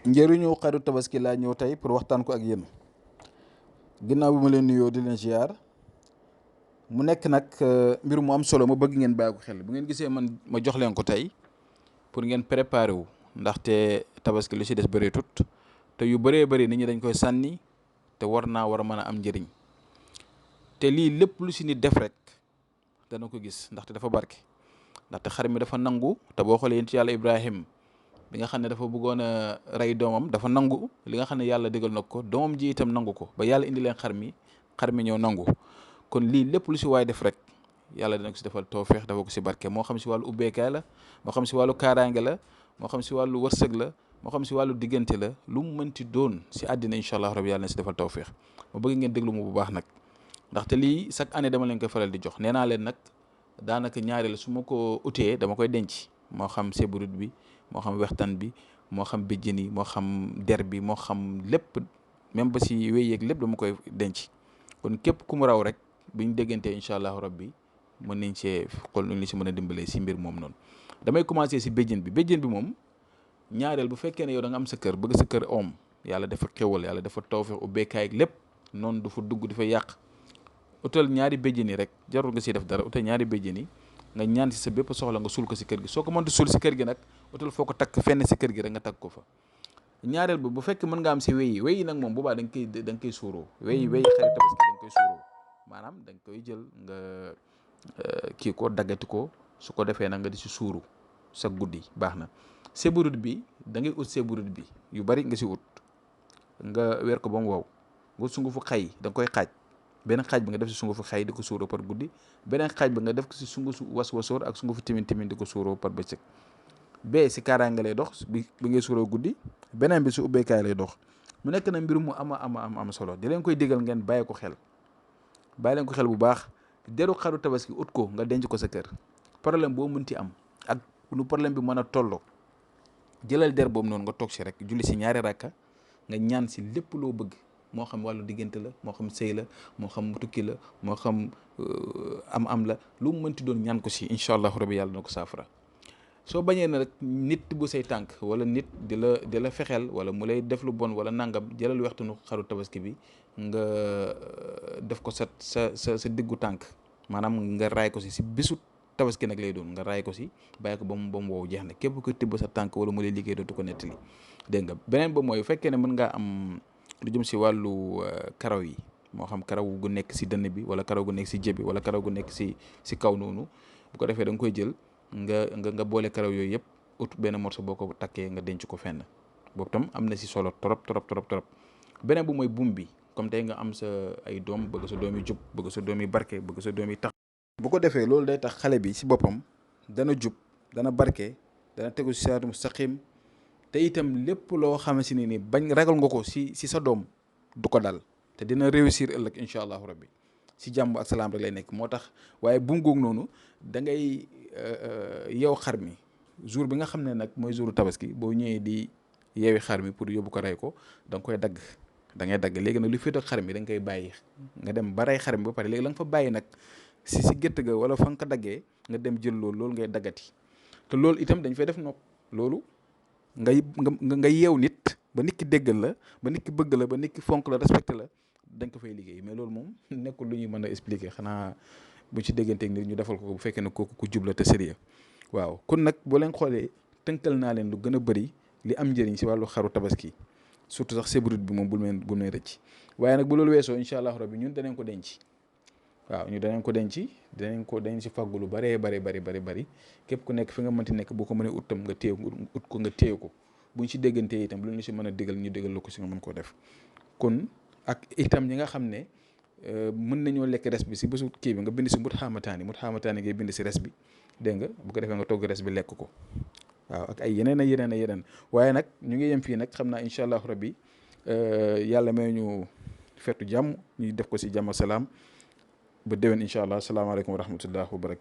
njëriñu xaru tabaski laa ñëw tey pour waxtaan ko ak yéen ginnaaw bi ma leen nuyoo di leen ziar mu nekk nag mbir mu am solo ma bëgg ngeen bàyyi ko xel bu ngeen gisee man ma jox leen ko tey pour ngeen préparer wu ndaxte tabaski lu ci des bëreetut te yu bëree bëri nit ñi dañ koy sànni te war a mën a am njëriñ te lii lépp lu ci nit def rek dana ko gis ndaxte dafa barke ndaxte xar mi dafa nangu te boo xoolee yéen ci yàlla Ibrahim bi nga xam ne dafa bëggoon a rey doomam dafa nangu li nga xam ne yàlla digal na ko doomam ji itam nangu ko ba yàlla indi leen xar mi ñëw nangu kon lii lépp lu si waay def rek yàlla dina ko si defal tawfeex dafa ko si barke moo xam si wàllu ubbeekaay la moo xam si wàllu kaaraange la moo xam si wàllu wërsëg la moo xam si wàllu diggante la lu mu mënti doon si àddina incha allah rabi yàlla na si defal tawfeex ma bëgg ngeen déglu mu bu baax nag ndaxte lii chaque année dama leen koy faral di jox nee naa leen nag daanaka ñaareel su ma ko utee dama koy denc moo xam seburut bi moo xam wextaan bi moo xam béjjën yi moo xam der bi moo xam lépp même ba si wéy yeeg lépp dama koy denc kon képp ku mu raw rek biñ déggantee incha allahu rabbi mën nañ see xool nu ñu si mën a dimbalee si mbir moom noonu damay commencé si béjjën bi moom ñaareel bu fekkee ne yow da nga am sa kër bëgg sa kër om yàlla dafa xewal yàlla dafa tawfeex ubbeekaay ak lépp noonu du fa dugg di fa yàq utal ñaari béjjën yi rek jarul nga siy def dara utal ñaari béjjën yi nga ñaan si sa bépp soxla nga suul ko si kër gi soo ko mënti suul si kër gi nag utal foo ko takk fenn si kër gi rek nga takk ko fa ñaareel bi bu fekkee mën nga am si wéy yi nag moom boobaa da nga koy suuroo wéy xarit tabaski da nga koy suuroo maanaam da nga koy jël nga kii ko daggati ko su ko defee nag nga di si suuru sa guddi baax na seburut bi da ngay ut seburut bi yu bari nga si ut nga weer ko ba mu wow nga sungufu xay da nga koy xaaj benn xaaj bi nga def si sungufu xay di ko suuroo par guddi beneen xaaj bi nga def ko si sungufu was-wasoor ak sungufu timin di ko suuroo par bëccëg bee si kaaraange lay dox bi ngay suuroo guddi beneen bi si ubbeekaay lay dox mu nekk na mbir mu am solo di leen koy digal ngeen bàyyi leen ko xel bu baax deru xaru tabaski ut ko nga denc ko sa kër problème boo mënti am ak nu problème bi mën a tolloo jëlal der boobu noonu nga toog si rek julli si ñaari rakka nga ñaan si lépp loo bëgg moo xam wàllu diggante la moo xam sëy la moo xam tukki la moo xam am la lu mu mënti doon ñaan ko si incha allahu rabi yàlla na ko saafara soo bañee na rek nit bu say tànk wala nit di la fexeel wala mu lay def lu bon wala nangam jëlal waxtanu xaru tabaski bi nga def ko sa diggu tànk maanaam nga raay ko si bisu tabaski nag lay doon nga raay ko si bàyyi ko ba mu wow jeex na képp ko tibb sa tànk wala mu lay liggéey dootu ko nettali dégg nga beneen ba mooy bu fekkee ne mën ngaa am lu jëm si wàllu karaw yi moo xam karaw gu nekk si dënn bi wala karaw gu nekk si jëbi wala karaw gu nekk si kaw noonu bu ko defee da nga koy jël nga boole karaw yooyu yëpp ut benn morceau boo ko takkee nga denc ko fenn boobu tam am na si solo trop beneen bu mooy buum bi comme tey nga am sa ay doom bëgg sa doom yi jub bëgg sa doom yi barke bëgg sa doom yi tax bu ko defee loolu day tax xale bi si boppam dana jub dana barke dana tegu si siraatu mustaqim te itam lépp loo xamante ne ni bañ ragal nga ko si sa doom du ko dal te dina réussir ëllëg incha allahu rabbi si jàmm ak salaam rek lay nekk moo tax waaye buum googu noonu da ngay yeew xar mi jour bi nga xam ne nag mooy jouru tabaski boo ñëwee di yeewi xar mi pour yóbbu ko rey ko da nga koy dagg da ngay dagg léegi nag lu féet ak xar mi da nga koy bàyyi nga dem ba rey xar mi ba pare léegi la nga fa bàyyi nag si gétt ga wala fa nga ko daggee nga dem jël loolu ngay daggati te loolu itam dañ fay def nopp loolu nga yeew nit ba nit ki déggal la ba nit ki bëgg la ba nit ki fonk la respecté la dañ ko fay liggéey mais loolu moom nekkul lu ñuy mën a expliquer xanaa bu ci dégganteeg nit ñu defal ko bu fekkee ne kooku ku jubla te sérieux waaw kon nag boo leen xoolee tënkal naa leen lu gën a bëri li am njëriñ si wàllu xaru tabaski surtout sax sebrut bi moom bul meen rëcc waaye nag bu loolu weesoo incha allahu rabbi ñun danañ ko denc waaw ñu danañ ko denc si fàggu lu bari képp ku nekk fi nga mënti nekk boo ko mënee ut tam nga téye ko buñ si déggantee itam lu ñu si mën a digal ñu digal la ko si nga mën koo def kon ak itam ñi nga xam ne mën nañoo lekk res bi si bésu kii bi nga bind si mut xaamataani ngay bind si res bi dégg nga bu ko defee nga togg res bi lekk ko waaw ak ay yeneen waaye nag ñu ngi yem fii nag xam naa incha allahu rabbi yàlla may ñu feetu jàmm ñu def ko si jàmm salaam ba déwén incha allah salaamaaleykum wa rahmatullah wa barakatu